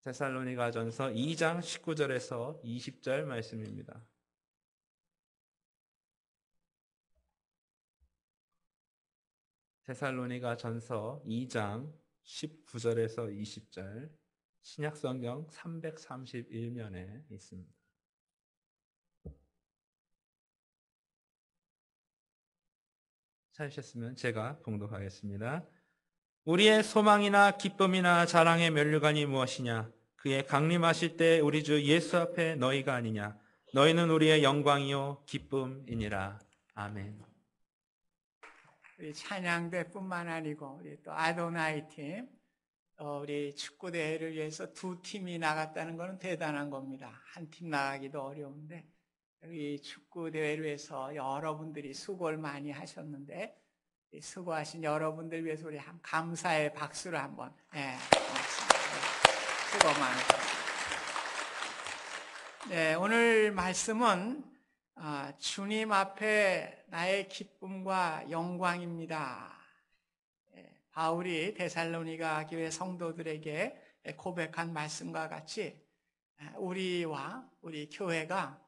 데살로니가전서 2장 19절에서 20절 말씀입니다. 데살로니가전서 2장 19절에서 20절, 신약성경 331면에 있습니다. 찾으셨으면 제가 봉독하겠습니다. 우리의 소망이나 기쁨이나 자랑의 면류관이 무엇이냐? 그의 강림하실 때 우리 주 예수 앞에 너희가 아니냐? 너희는 우리의 영광이요 기쁨이니라. 아멘. 우리 찬양대뿐만 아니고 우리 또 아도나이 팀, 우리 축구 대회를 위해서 두 팀이 나갔다는 것은 대단한 겁니다. 한 팀 나가기도 어려운데 이 축구 대회를 위해서 여러분들이 수고를 많이 하셨는데 수고하신 여러분들 위해서 우리 감사의 박수를 한번. 고맙습니다. 수고 많으셨습니다. 네, 오늘 말씀은 주님 앞에 나의 기쁨과 영광입니다. 바울이 데살로니가 교회 성도들에게 고백한 말씀과 같이 우리와 우리 교회가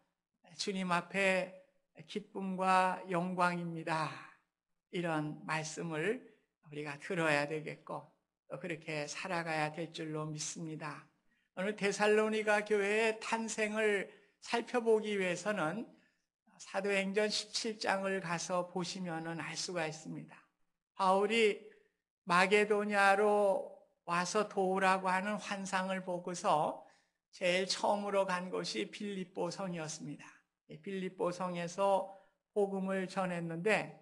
주님 앞에 기쁨과 영광입니다. 이런 말씀을 우리가 들어야 되겠고 또 그렇게 살아가야 될 줄로 믿습니다. 오늘 데살로니가 교회의 탄생을 살펴보기 위해서는 사도행전 17장을 가서 보시면 알 수가 있습니다. 바울이 마게도냐로 와서 도우라고 하는 환상을 보고서 제일 처음으로 간 곳이 빌립보 성이었습니다. 빌립보 성에서 복음을 전했는데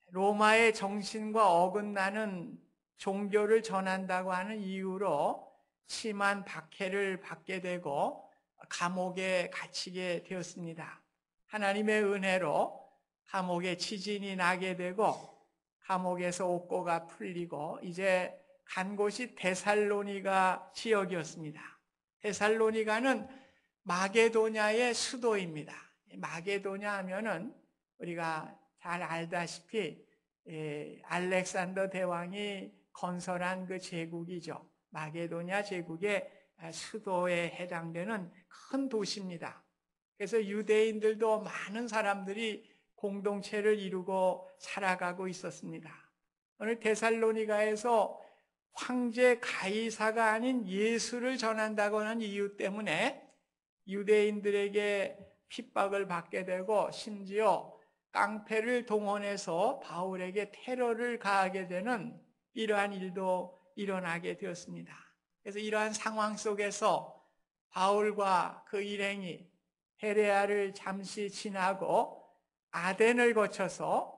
로마의 정신과 어긋나는 종교를 전한다고 하는 이유로 심한 박해를 받게 되고 감옥에 갇히게 되었습니다. 하나님의 은혜로 감옥에 지진이 나게 되고 감옥에서 옥고가 풀리고 이제 간 곳이 데살로니가 지역이었습니다. 데살로니가는 마게도냐의 수도입니다. 마게도냐 하면은 우리가 잘 알다시피 알렉산더 대왕이 건설한 그 제국이죠. 마게도냐 제국의 수도에 해당되는 큰 도시입니다. 그래서 유대인들도 많은 사람들이 공동체를 이루고 살아가고 있었습니다. 오늘 데살로니가에서 황제 가이사가 아닌 예수를 전한다고 하는 이유 때문에 유대인들에게 핍박을 받게 되고 심지어 깡패를 동원해서 바울에게 테러를 가하게 되는 이러한 일도 일어나게 되었습니다. 그래서 이러한 상황 속에서 바울과 그 일행이 베레아를 잠시 지나고 아덴을 거쳐서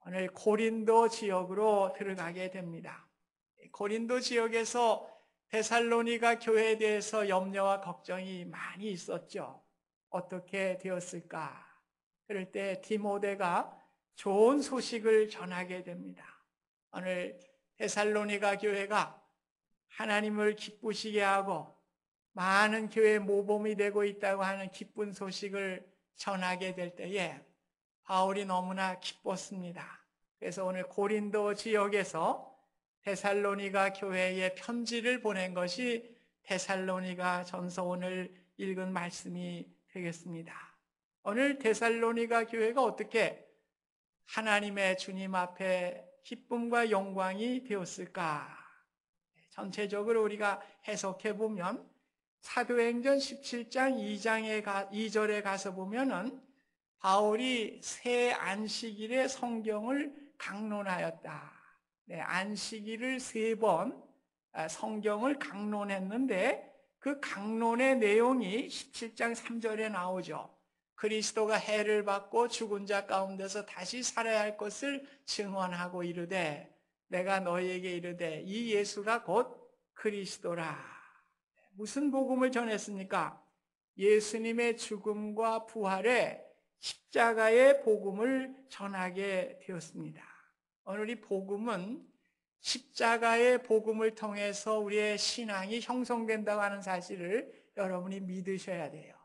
오늘 고린도 지역으로 들어가게 됩니다. 고린도 지역에서 데살로니가 교회에 대해서 염려와 걱정이 많이 있었죠. 어떻게 되었을까? 그럴 때 디모데가 좋은 소식을 전하게 됩니다. 오늘 데살로니가 교회가 하나님을 기쁘시게 하고 많은 교회 모범이 되고 있다고 하는 기쁜 소식을 전하게 될 때에 바울이 너무나 기뻤습니다. 그래서 오늘 고린도 지역에서 데살로니가 교회에 편지를 보낸 것이 데살로니가 전서 오늘 읽은 말씀이 되겠습니다. 오늘 데살로니가 교회가 어떻게 하나님의 주님 앞에 기쁨과 영광이 되었을까? 전체적으로 우리가 해석해 보면 사도행전 17장 2절에 가서 보면은 바울이 새 안식일에 성경을 강론하였다. 안식일을 3번 성경을 강론했는데 그 강론의 내용이 17장 3절에 나오죠. 그리스도가 해를 받고 죽은 자 가운데서 다시 살아야 할 것을 증언하고 이르되 내가 너희에게 이르되 이 예수가 곧 그리스도라. 무슨 복음을 전했습니까? 예수님의 죽음과 부활에 십자가의 복음을 전하게 되었습니다. 오늘 이 복음은 십자가의 복음을 통해서 우리의 신앙이 형성된다고 하는 사실을 여러분이 믿으셔야 돼요.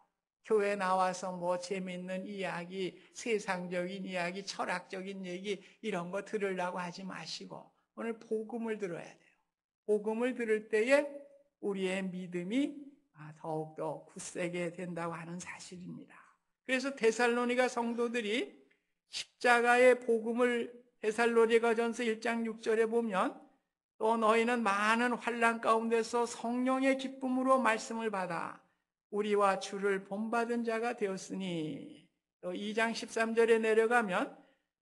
교회 나와서 뭐 재밌는 이야기, 세상적인 이야기, 철학적인 얘기 이런 거 들으려고 하지 마시고 오늘 복음을 들어야 돼요. 복음을 들을 때에 우리의 믿음이 더욱더 굳세게 된다고 하는 사실입니다. 그래서 데살로니가 성도들이 십자가의 복음을 데살로니가전서 1장 6절에 보면 또 너희는 많은 환난 가운데서 성령의 기쁨으로 말씀을 받아 우리와 주를 본받은 자가 되었으니, 또 2장 13절에 내려가면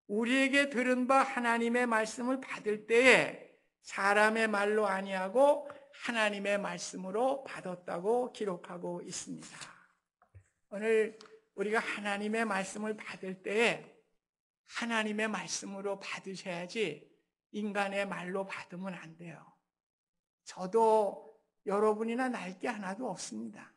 우리에게 들은 바 하나님의 말씀을 받을 때에 사람의 말로 아니하고 하나님의 말씀으로 받았다고 기록하고 있습니다. 오늘 우리가 하나님의 말씀을 받을 때에 하나님의 말씀으로 받으셔야지 인간의 말로 받으면 안 돼요. 저도 여러분이나 날 게 하나도 없습니다.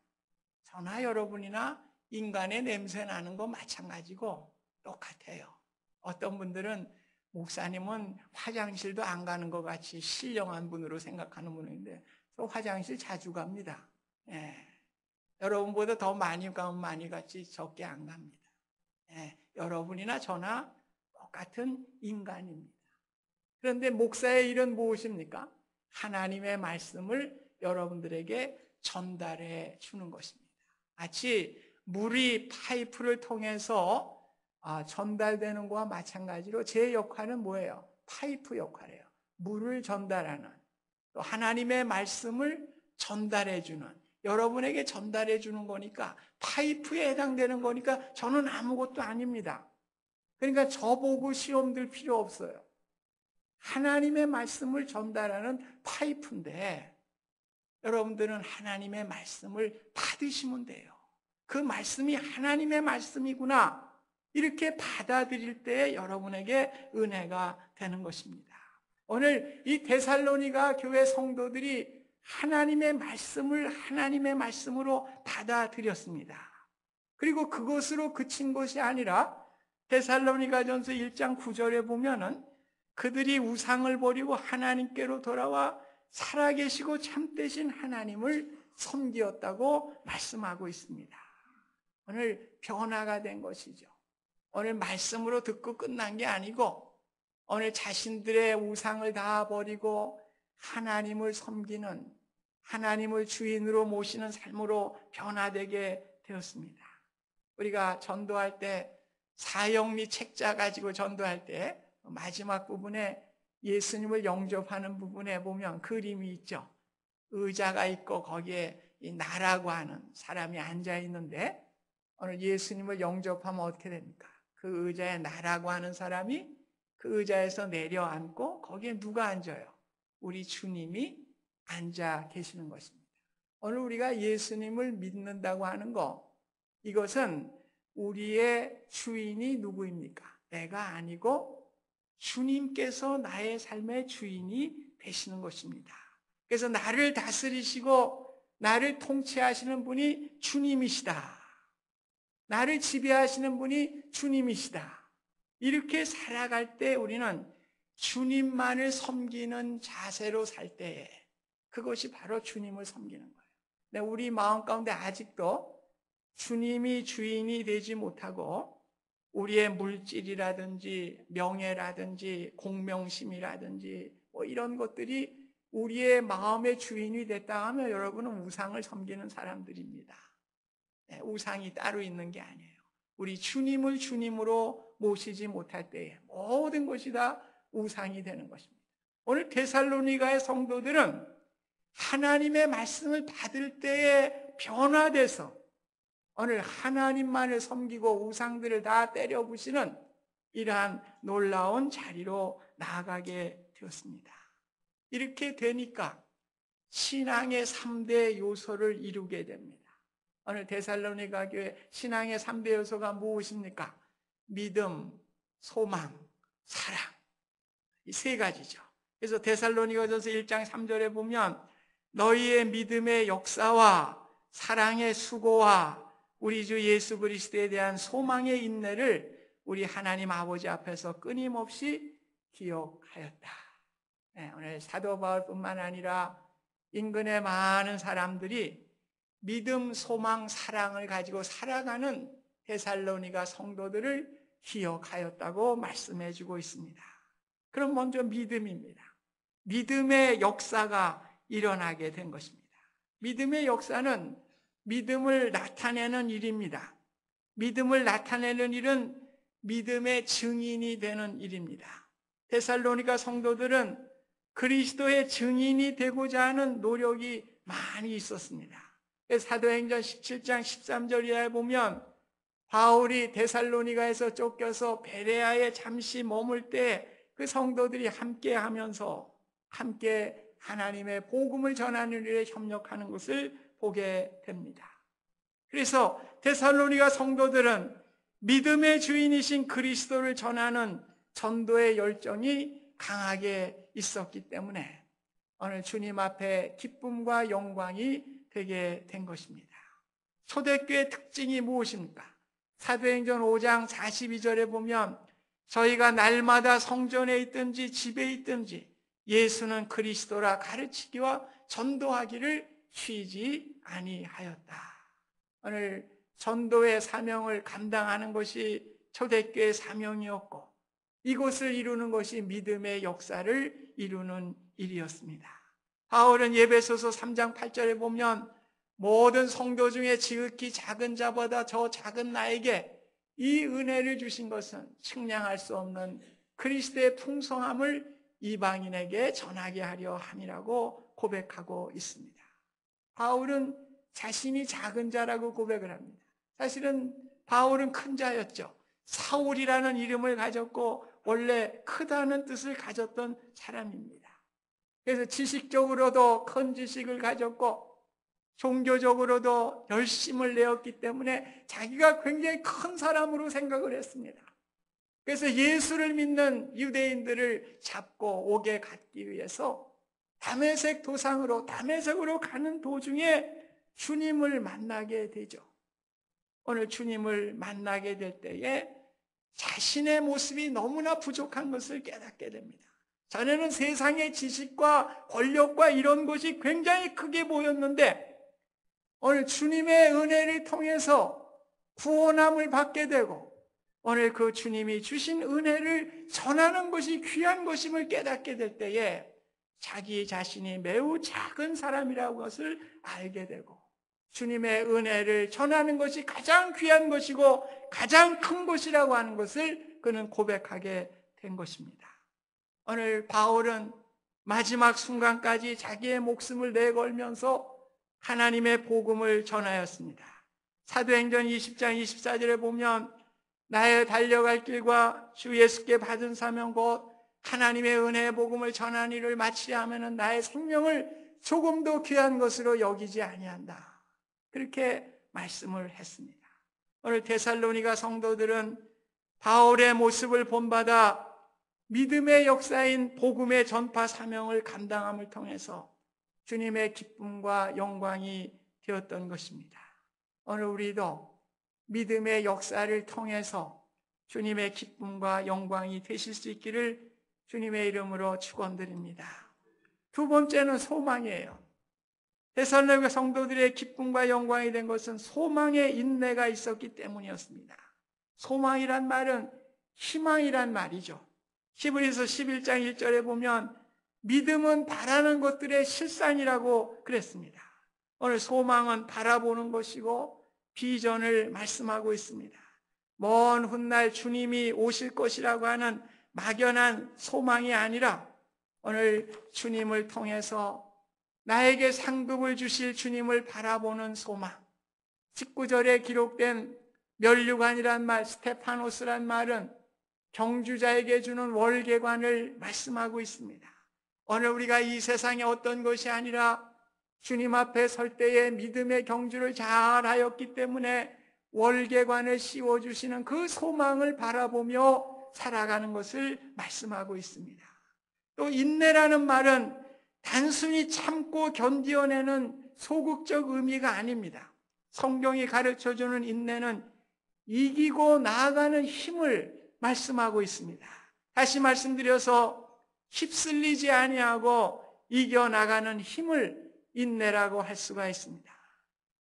저나 여러분이나 인간의 냄새 나는 거 마찬가지고 똑같아요. 어떤 분들은 목사님은 화장실도 안 가는 것 같이 신령한 분으로 생각하는 분인데 저 화장실 자주 갑니다. 예. 여러분보다 더 많이 가면 많이 갔지 적게 안 갑니다. 예. 여러분이나 저나 똑같은 인간입니다. 그런데 목사의 일은 무엇입니까? 하나님의 말씀을 여러분들에게 전달해 주는 것입니다. 마치 물이 파이프를 통해서 전달되는 것과 마찬가지로 제 역할은 뭐예요? 파이프 역할이에요. 물을 전달하는, 또 하나님의 말씀을 전달해 주는, 여러분에게 전달해 주는 거니까, 파이프에 해당되는 거니까 저는 아무것도 아닙니다. 그러니까 저보고 시험 들 필요 없어요. 하나님의 말씀을 전달하는 파이프인데 여러분들은 하나님의 말씀을 받으시면 돼요. 그 말씀이 하나님의 말씀이구나, 이렇게 받아들일 때 여러분에게 은혜가 되는 것입니다. 오늘 이 데살로니가 교회 성도들이 하나님의 말씀을 하나님의 말씀으로 받아들였습니다. 그리고 그것으로 그친 것이 아니라 데살로니가전서 1장 9절에 보면은 그들이 우상을 버리고 하나님께로 돌아와 살아계시고 참되신 하나님을 섬기었다고 말씀하고 있습니다. 오늘 변화가 된 것이죠. 오늘 말씀으로 듣고 끝난 게 아니고 오늘 자신들의 우상을 다 버리고 하나님을 섬기는, 하나님을 주인으로 모시는 삶으로 변화되게 되었습니다. 우리가 전도할 때 사형리 책자 가지고 전도할 때 마지막 부분에 예수님을 영접하는 부분에 보면 그림이 있죠. 의자가 있고 거기에 이 나라고 하는 사람이 앉아 있는데 오늘 예수님을 영접하면 어떻게 됩니까? 그 의자에 나라고 하는 사람이 그 의자에서 내려앉고 거기에 누가 앉아요? 우리 주님이 앉아 계시는 것입니다. 오늘 우리가 예수님을 믿는다고 하는 거, 이것은 우리의 주인이 누구입니까? 내가 아니고 주님께서 나의 삶의 주인이 되시는 것입니다. 그래서 나를 다스리시고 나를 통치하시는 분이 주님이시다. 나를 지배하시는 분이 주님이시다. 이렇게 살아갈 때 우리는 주님만을 섬기는 자세로 살 때에 그것이 바로 주님을 섬기는 거예요. 근데 우리 마음 가운데 아직도 주님이 주인이 되지 못하고 우리의 물질이라든지 명예라든지 공명심이라든지 뭐 이런 것들이 우리의 마음의 주인이 됐다 하면 여러분은 우상을 섬기는 사람들입니다. 네, 우상이 따로 있는 게 아니에요. 우리 주님을 주님으로 모시지 못할 때에 모든 것이 다 우상이 되는 것입니다. 오늘 데살로니가의 성도들은 하나님의 말씀을 받을 때에 변화돼서 오늘 하나님만을 섬기고 우상들을 다 때려 부시는 이러한 놀라운 자리로 나아가게 되었습니다. 이렇게 되니까 신앙의 3대 요소를 이루게 됩니다. 오늘 데살로니가 교회 신앙의 3대 요소가 무엇입니까? 믿음, 소망, 사랑. 이 세 가지죠. 그래서 데살로니가전서 1장 3절에 보면 너희의 믿음의 역사와 사랑의 수고와 우리 주 예수 그리스도에 대한 소망의 인내를 우리 하나님 아버지 앞에서 끊임없이 기억하였다. 네, 오늘 사도 바울뿐만 아니라 인근의 많은 사람들이 믿음, 소망, 사랑을 가지고 살아가는 데살로니가 성도들을 기억하였다고 말씀해 주고 있습니다. 그럼 먼저 믿음입니다. 믿음의 역사가 일어나게 된 것입니다. 믿음의 역사는 믿음을 나타내는 일입니다. 믿음을 나타내는 일은 믿음의 증인이 되는 일입니다. 데살로니가 성도들은 그리스도의 증인이 되고자 하는 노력이 많이 있었습니다. 사도행전 17장 13절 이하에 보면 바울이 데살로니가에서 쫓겨서 베레아에 잠시 머물 때 그 성도들이 함께 하면서 함께 하나님의 복음을 전하는 일에 협력하는 것을 보게 됩니다. 그래서 데살로니가 성도들은 믿음의 주인이신 그리스도를 전하는 전도의 열정이 강하게 있었기 때문에 오늘 주님 앞에 기쁨과 영광이 되게 된 것입니다. 초대교회 특징이 무엇입니까? 사도행전 5장 42절에 보면 저희가 날마다 성전에 있든지 집에 있든지 예수는 그리스도라 가르치기와 전도하기를 쉬지 아니하였다. 오늘 전도의 사명을 감당하는 것이 초대교회의 사명이었고 이곳을 이루는 것이 믿음의 역사를 이루는 일이었습니다. 바울은 에베소서 3장 8절에 보면 모든 성도 중에 지극히 작은 자보다 더 작은 나에게 이 은혜를 주신 것은 측량할 수 없는 그리스도의 풍성함을 이방인에게 전하게 하려 함이라고 고백하고 있습니다. 바울은 자신이 작은 자라고 고백을 합니다. 사실은 바울은 큰 자였죠. 사울이라는 이름을 가졌고 원래 크다는 뜻을 가졌던 사람입니다. 그래서 지식적으로도 큰 지식을 가졌고 종교적으로도 열심을 내었기 때문에 자기가 굉장히 큰 사람으로 생각을 했습니다. 그래서 예수를 믿는 유대인들을 잡고 옥에 갇기 위해서 다메섹 도상으로 다메섹으로 가는 도중에 주님을 만나게 되죠. 오늘 주님을 만나게 될 때에 자신의 모습이 너무나 부족한 것을 깨닫게 됩니다. 전에는 세상의 지식과 권력과 이런 것이 굉장히 크게 보였는데 오늘 주님의 은혜를 통해서 구원함을 받게 되고 오늘 그 주님이 주신 은혜를 전하는 것이 귀한 것임을 깨닫게 될 때에 자기 자신이 매우 작은 사람이라는 것을 알게 되고 주님의 은혜를 전하는 것이 가장 귀한 것이고 가장 큰 것이라고 하는 것을 그는 고백하게 된 것입니다. 오늘 바울은 마지막 순간까지 자기의 목숨을 내걸면서 하나님의 복음을 전하였습니다. 사도행전 20장 24절에 보면 나의 달려갈 길과 주 예수께 받은 사명 곧 하나님의 은혜의 복음을 전하는 일을 마치려 하면 나의 생명을 조금도 귀한 것으로 여기지 아니한다. 그렇게 말씀을 했습니다. 오늘 데살로니가 성도들은 바울의 모습을 본받아 믿음의 역사인 복음의 전파 사명을 감당함을 통해서 주님의 기쁨과 영광이 되었던 것입니다. 오늘 우리도 믿음의 역사를 통해서 주님의 기쁨과 영광이 되실 수 있기를 주님의 이름으로 축원드립니다. 두 번째는 소망이에요. 데살로니가 성도들의 기쁨과 영광이 된 것은 소망의 인내가 있었기 때문이었습니다. 소망이란 말은 희망이란 말이죠. 히브리서 11장 1절에 보면 믿음은 바라는 것들의 실상이라고 그랬습니다. 오늘 소망은 바라보는 것이고 비전을 말씀하고 있습니다. 먼 훗날 주님이 오실 것이라고 하는 막연한 소망이 아니라 오늘 주님을 통해서 나에게 상급을 주실 주님을 바라보는 소망. 19절에 기록된 면류관이란 말, 스테파노스란 말은 경주자에게 주는 월계관을 말씀하고 있습니다. 오늘 우리가 이 세상에 어떤 것이 아니라 주님 앞에 설 때에 믿음의 경주를 잘 하였기 때문에 월계관을 씌워주시는 그 소망을 바라보며 살아가는 것을 말씀하고 있습니다. 또 인내라는 말은 단순히 참고 견디어내는 소극적 의미가 아닙니다. 성경이 가르쳐주는 인내는 이기고 나아가는 힘을 말씀하고 있습니다. 다시 말씀드려서 휩쓸리지 아니하고 이겨나가는 힘을 인내라고 할 수가 있습니다.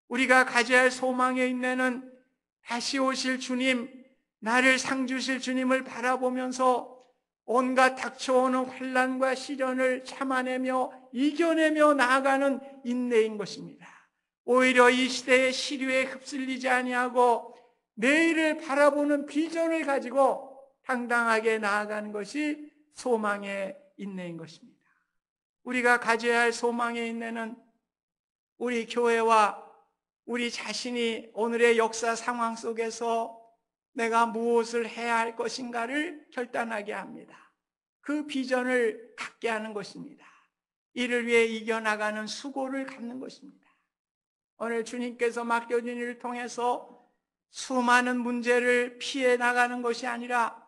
우리가 가져야 할 소망의 인내는 다시 오실 주님, 나를 상 주실 주님을 바라보면서 온갖 닥쳐오는 환난과 시련을 참아내며 이겨내며 나아가는 인내인 것입니다. 오히려 이 시대의 시류에 휩쓸리지 아니하고 내일을 바라보는 비전을 가지고 당당하게 나아가는 것이 소망의 인내인 것입니다. 우리가 가져야 할 소망의 인내는 우리 교회와 우리 자신이 오늘의 역사 상황 속에서 내가 무엇을 해야 할 것인가를 결단하게 합니다. 그 비전을 갖게 하는 것입니다. 이를 위해 이겨나가는 수고를 갖는 것입니다. 오늘 주님께서 맡겨준 일을 통해서 수많은 문제를 피해 나가는 것이 아니라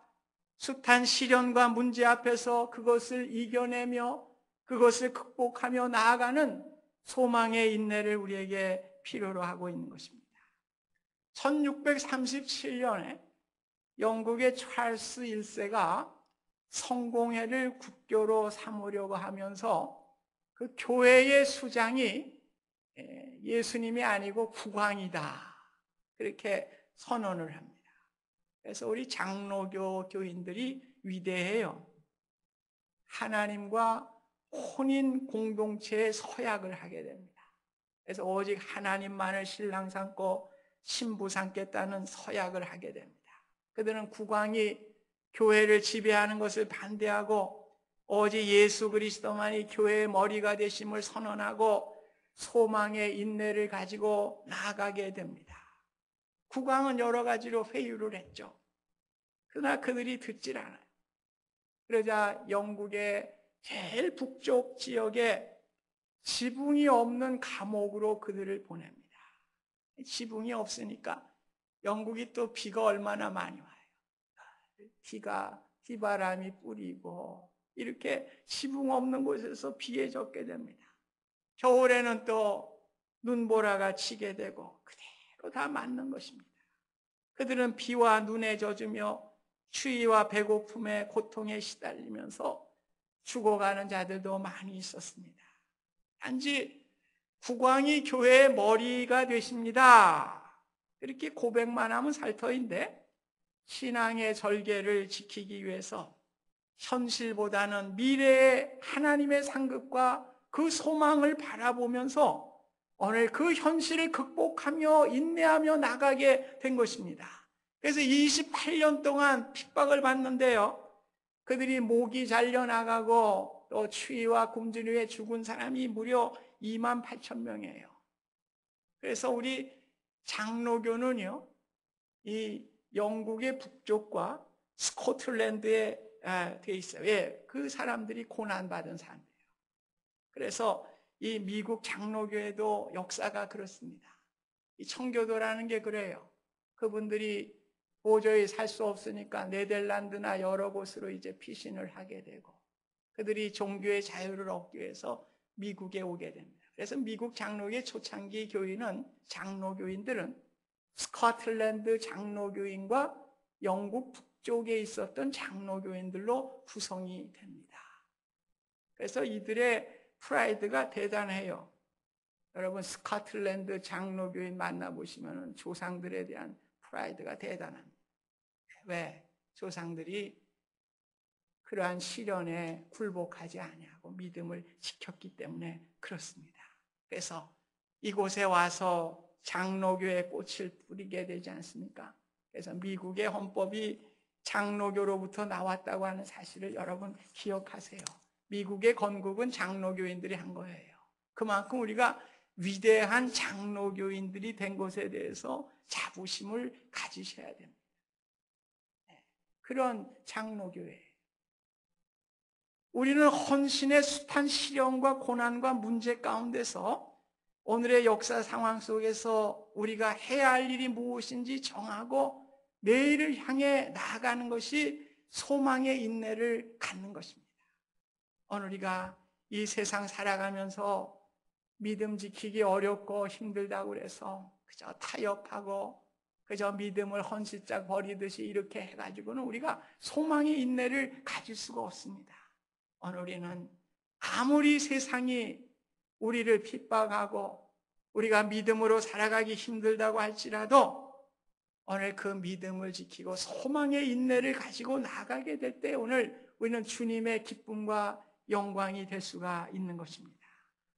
숱한 시련과 문제 앞에서 그것을 이겨내며 그것을 극복하며 나아가는 소망의 인내를 우리에게 필요로 하고 있는 것입니다. 1637년에 영국의 찰스 1세가 성공회를 국교로 삼으려고 하면서 그 교회의 수장이 예수님이 아니고 국왕이다, 그렇게 선언을 합니다. 그래서 우리 장로교 교인들이 위대해요. 하나님과 혼인 공동체의 서약을 하게 됩니다. 그래서 오직 하나님만을 신랑 삼고 신부 삼겠다는 서약을 하게 됩니다. 그들은 국왕이 교회를 지배하는 것을 반대하고 오직 예수 그리스도만이 교회의 머리가 되심을 선언하고 소망의 인내를 가지고 나아가게 됩니다. 국왕은 여러 가지로 회유를 했죠. 그러나 그들이 듣질 않아요. 그러자 영국의 제일 북쪽 지역에 지붕이 없는 감옥으로 그들을 보냅니다. 지붕이 없으니까 영국이 또 비가 얼마나 많이 와요. 비바람이 뿌리고 이렇게 지붕 없는 곳에서 비에 젖게 됩니다. 겨울에는 또 눈보라가 치게 되고 그대로 다 맞는 것입니다. 그들은 비와 눈에 젖으며 추위와 배고픔의 고통에 시달리면서 죽어가는 자들도 많이 있었습니다. 단지 국왕이 교회의 머리가 되십니다, 이렇게 고백만 하면 살 터인데 신앙의 절개를 지키기 위해서 현실보다는 미래의 하나님의 상급과 그 소망을 바라보면서 오늘 그 현실을 극복하며 인내하며 나가게 된 것입니다. 그래서 28년 동안 핍박을 받는데요, 그들이 목이 잘려나가고 또 추위와 굶주림에 죽은 사람이 무려 28,000명이에요. 그래서 우리 장로교는요, 이 영국의 북쪽과 스코틀랜드에 되어 있어요. 왜? 그 사람들이 고난받은 사람이에요. 그래서 이 미국 장로교회도 역사가 그렇습니다. 이 청교도라는 게 그래요. 그분들이 도저히 살 수 없으니까 네덜란드나 여러 곳으로 이제 피신을 하게 되고 그들이 종교의 자유를 얻기 위해서 미국에 오게 됩니다. 그래서 미국 장로교의 초창기 교인은 장로교인들은 스코틀랜드 장로교인과 영국 북쪽에 있었던 장로교인들로 구성이 됩니다. 그래서 이들의 프라이드가 대단해요. 여러분 스코틀랜드 장로교인 만나보시면 조상들에 대한 프라이드가 대단합니다. 왜? 조상들이 그러한 시련에 굴복하지 아니하고 믿음을 지켰기 때문에 그렇습니다. 그래서 이곳에 와서 장로교의 꽃을 뿌리게 되지 않습니까? 그래서 미국의 헌법이 장로교로부터 나왔다고 하는 사실을 여러분 기억하세요. 미국의 건국은 장로교인들이 한 거예요. 그만큼 우리가 위대한 장로교인들이 된 것에 대해서 자부심을 가지셔야 됩니다. 그런 장로교회. 우리는 헌신의 숱한 시련과 고난과 문제 가운데서 오늘의 역사 상황 속에서 우리가 해야 할 일이 무엇인지 정하고 내일을 향해 나아가는 것이 소망의 인내를 갖는 것입니다. 오늘 우리가 이 세상 살아가면서 믿음 지키기 어렵고 힘들다고 그래서 그저 타협하고 그저 믿음을 헌신짝 버리듯이 이렇게 해가지고는 우리가 소망의 인내를 가질 수가 없습니다. 오늘 우리는 아무리 세상이 우리를 핍박하고 우리가 믿음으로 살아가기 힘들다고 할지라도 오늘 그 믿음을 지키고 소망의 인내를 가지고 나아가게 될 때 오늘 우리는 주님의 기쁨과 영광이 될 수가 있는 것입니다.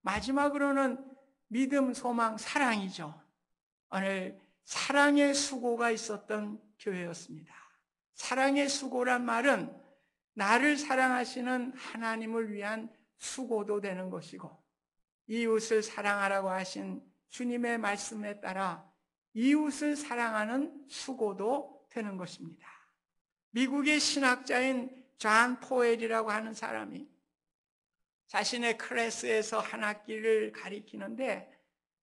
마지막으로는 믿음, 소망, 사랑이죠. 오늘 사랑의 수고가 있었던 교회였습니다. 사랑의 수고란 말은 나를 사랑하시는 하나님을 위한 수고도 되는 것이고, 이웃을 사랑하라고 하신 주님의 말씀에 따라 이웃을 사랑하는 수고도 되는 것입니다. 미국의 신학자인 존 포웰이라고 하는 사람이 자신의 클래스에서 한 학기를 가리키는데,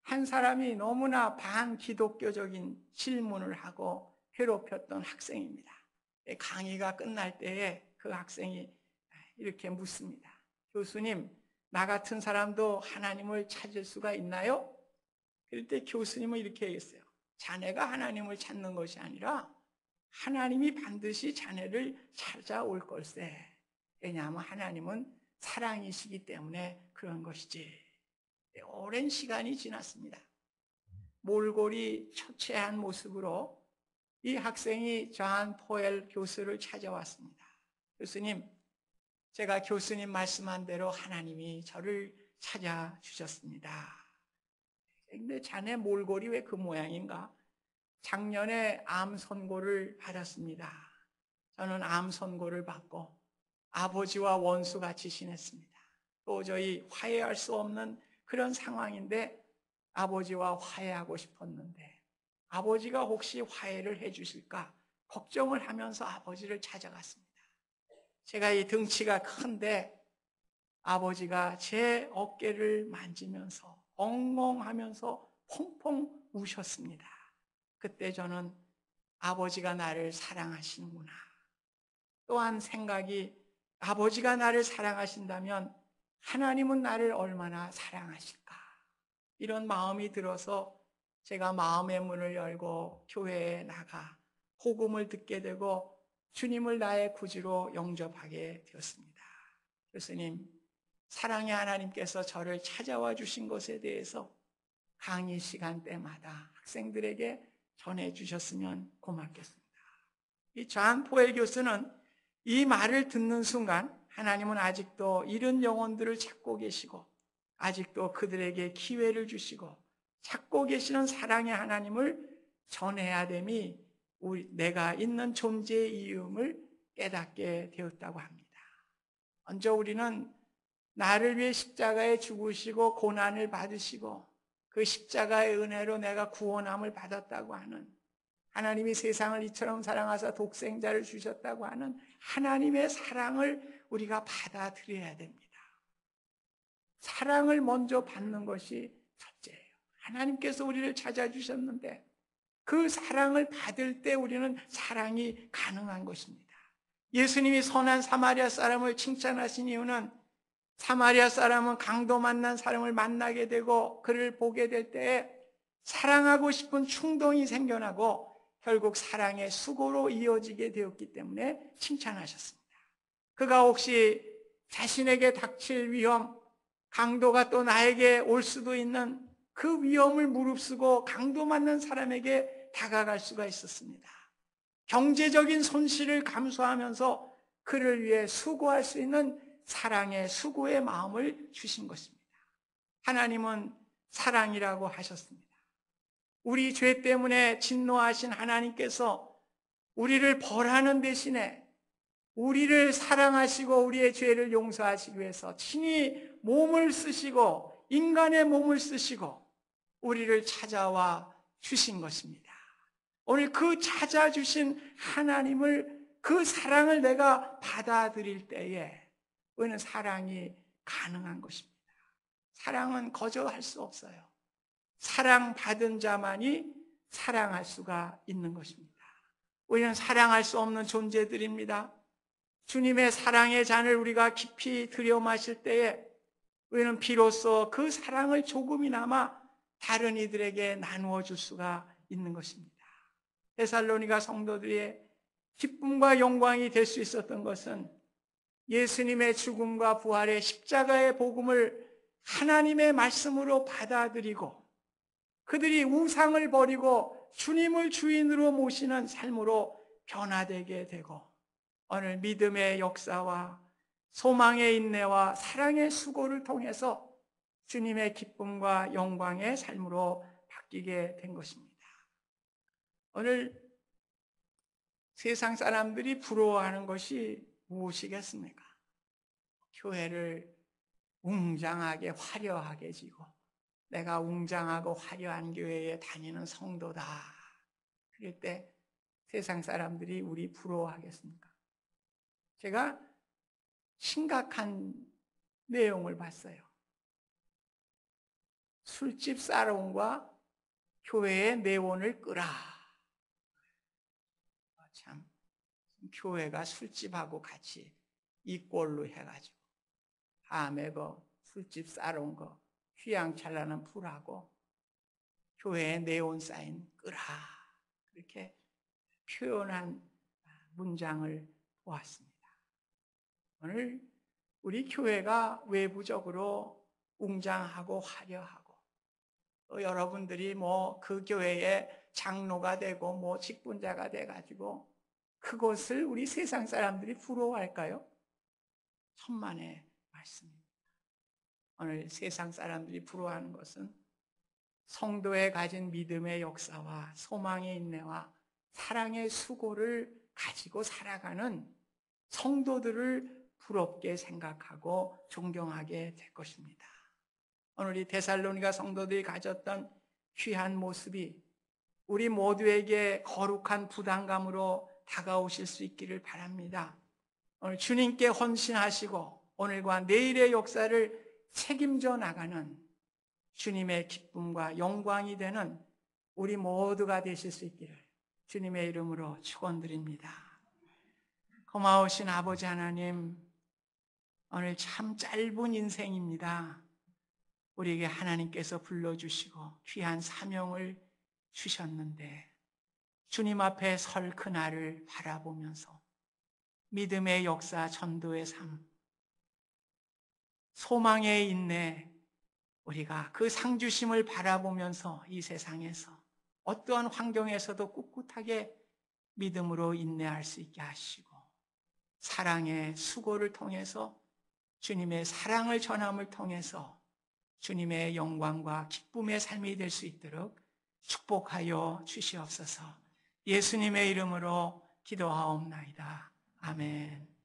한 사람이 너무나 반기독교적인 질문을 하고 괴롭혔던 학생입니다. 강의가 끝날 때에 그 학생이 이렇게 묻습니다. 교수님, 나 같은 사람도 하나님을 찾을 수가 있나요? 그럴 때 교수님은 이렇게 얘기했어요. 자네가 하나님을 찾는 것이 아니라 하나님이 반드시 자네를 찾아올 걸세. 왜냐하면 하나님은 사랑이시기 때문에 그런 것이지. 오랜 시간이 지났습니다. 몰골이 초췌한 모습으로 이 학생이 존 포웰 교수를 찾아왔습니다. 교수님, 제가 교수님 말씀한 대로 하나님이 저를 찾아주셨습니다. 근데 자네 몰골이 왜 그 모양인가? 작년에 암 선고를 받았습니다. 저는 암 선고를 받고 아버지와 원수같이 지냈습니다. 도저히 화해할 수 없는 그런 상황인데 아버지와 화해하고 싶었는데 아버지가 혹시 화해를 해 주실까 걱정을 하면서 아버지를 찾아갔습니다. 제가 이 등치가 큰데 아버지가 제 어깨를 만지면서 엉엉하면서 펑펑 우셨습니다. 그때 저는 아버지가 나를 사랑하시는구나. 또한 생각이, 아버지가 나를 사랑하신다면 하나님은 나를 얼마나 사랑하실까? 이런 마음이 들어서 제가 마음의 문을 열고 교회에 나가 복음을 듣게 되고 주님을 나의 구주로 영접하게 되었습니다. 교수님, 사랑의 하나님께서 저를 찾아와 주신 것에 대해서 강의 시간대마다 학생들에게 전해주셨으면 고맙겠습니다. 이 존 포웰 교수는 이 말을 듣는 순간 하나님은 아직도 이런 영혼들을 찾고 계시고 아직도 그들에게 기회를 주시고 찾고 계시는 사랑의 하나님을 전해야 됨이 내가 있는 존재의 이유를 깨닫게 되었다고 합니다. 먼저 우리는 나를 위해 십자가에 죽으시고 고난을 받으시고 그 십자가의 은혜로 내가 구원함을 받았다고 하는, 하나님이 세상을 이처럼 사랑하사 독생자를 주셨다고 하는 하나님의 사랑을 우리가 받아들여야 됩니다. 사랑을 먼저 받는 것이 첫째예요. 하나님께서 우리를 찾아주셨는데 그 사랑을 받을 때 우리는 사랑이 가능한 것입니다. 예수님이 선한 사마리아 사람을 칭찬하신 이유는 사마리아 사람은 강도 만난 사람을 만나게 되고 그를 보게 될 때에 사랑하고 싶은 충동이 생겨나고 결국 사랑의 수고로 이어지게 되었기 때문에 칭찬하셨습니다. 그가 혹시 자신에게 닥칠 위험, 강도가 또 나에게 올 수도 있는 그 위험을 무릅쓰고 강도 맞는 사람에게 다가갈 수가 있었습니다. 경제적인 손실을 감수하면서 그를 위해 수고할 수 있는 사랑의 수고의 마음을 주신 것입니다. 하나님은 사랑이라고 하셨습니다. 우리 죄 때문에 진노하신 하나님께서 우리를 벌하는 대신에 우리를 사랑하시고 우리의 죄를 용서하시기 위해서 친히 몸을 쓰시고 인간의 몸을 쓰시고 우리를 찾아와 주신 것입니다. 오늘 그 찾아주신 하나님을, 그 사랑을 내가 받아들일 때에 우리는 사랑이 가능한 것입니다. 사랑은 거절할 수 없어요. 사랑받은 자만이 사랑할 수가 있는 것입니다. 우리는 사랑할 수 없는 존재들입니다. 주님의 사랑의 잔을 우리가 깊이 들여 마실 때에 우리는 비로소 그 사랑을 조금이나마 다른 이들에게 나누어 줄 수가 있는 것입니다. 데살로니가 성도들의 기쁨과 영광이 될 수 있었던 것은 예수님의 죽음과 부활의 십자가의 복음을 하나님의 말씀으로 받아들이고 그들이 우상을 버리고 주님을 주인으로 모시는 삶으로 변화되게 되고 오늘 믿음의 역사와 소망의 인내와 사랑의 수고를 통해서 주님의 기쁨과 영광의 삶으로 바뀌게 된 것입니다. 오늘 세상 사람들이 부러워하는 것이 무엇이겠습니까? 교회를 웅장하게 화려하게 지고 내가 웅장하고 화려한 교회에 다니는 성도다. 그럴 때 세상 사람들이 우리 부러워하겠습니까? 제가 심각한 내용을 봤어요. 술집 사롱과 교회의 내원을 끄라. 참, 교회가 술집하고 같이 이 꼴로 해가지고 밤에 그 술집 사롱 거 휘황찬란한 불하고 교회에 네온 사인 끄라. 그렇게 표현한 문장을 보았습니다. 오늘 우리 교회가 외부적으로 웅장하고 화려하고 또 여러분들이 뭐 그 교회의 장로가 되고 뭐 직분자가 돼가지고 그것을 우리 세상 사람들이 부러워할까요? 천만의 말씀입니다. 오늘 세상 사람들이 부러워하는 것은 성도의 가진 믿음의 역사와 소망의 인내와 사랑의 수고를 가지고 살아가는 성도들을 부럽게 생각하고 존경하게 될 것입니다. 오늘 이 데살로니가 성도들이 가졌던 귀한 모습이 우리 모두에게 거룩한 부담감으로 다가오실 수 있기를 바랍니다. 오늘 주님께 헌신하시고 오늘과 내일의 역사를 책임져 나가는 주님의 기쁨과 영광이 되는 우리 모두가 되실 수 있기를 주님의 이름으로 축원드립니다. 고마우신 아버지 하나님, 오늘 참 짧은 인생입니다. 우리에게 하나님께서 불러주시고 귀한 사명을 주셨는데 주님 앞에 설 그날을 바라보면서 믿음의 역사, 전도의 삶, 소망의 인내, 우리가 그 상주심을 바라보면서 이 세상에서 어떠한 환경에서도 꿋꿋하게 믿음으로 인내할 수 있게 하시고 사랑의 수고를 통해서 주님의 사랑을 전함을 통해서 주님의 영광과 기쁨의 삶이 될 수 있도록 축복하여 주시옵소서. 예수님의 이름으로 기도하옵나이다. 아멘.